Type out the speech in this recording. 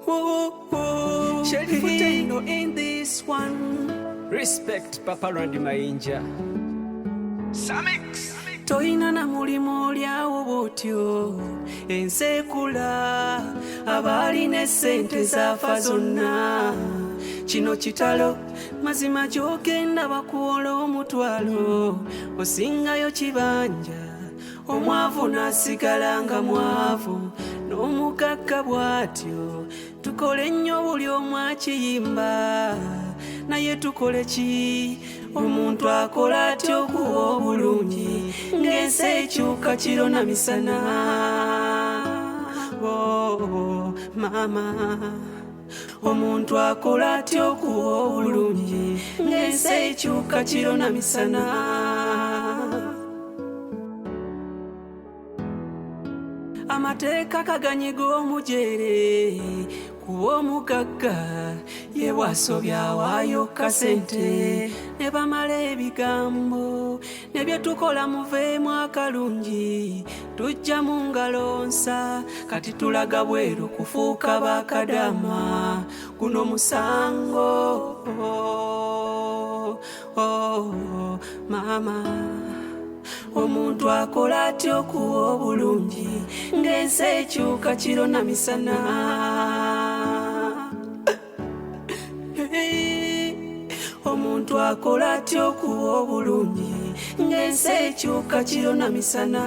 Sheriff Taino in this one. Respect Papa Randy Mayinja. Samix. Toina na mulimo lyawo botyo ensekula abali ne sente zafa zonna kino kitalo mazima gyogenda bakuwola omutwalo osingayo kibanja omwavu nasigala nga mwavu n'omugagga bwatyo tukole nnyo buli omu akiyimba naye tukole ki omuntu akola atya okuwa obulungi ng'ensi ekyuka kiro na misana mama omuntu akola atya okuwa obulungi ng'ensi ekyuka kiro na misana amateeka kaganyiga omujere kuba omugagga ye bwasobya waayo kasente ne bamala ebigambo ne bye tukola muveemu akalungi tujja mu ngalo nsa kati tulaga bweru kufuuka bakadama guno musango mama omuntu akola atya okuwa obulungi ng'ensi ekyuka kiro na misana omuntu akola atya okuwa obulungi ng'ensi ekyuka kiro na misana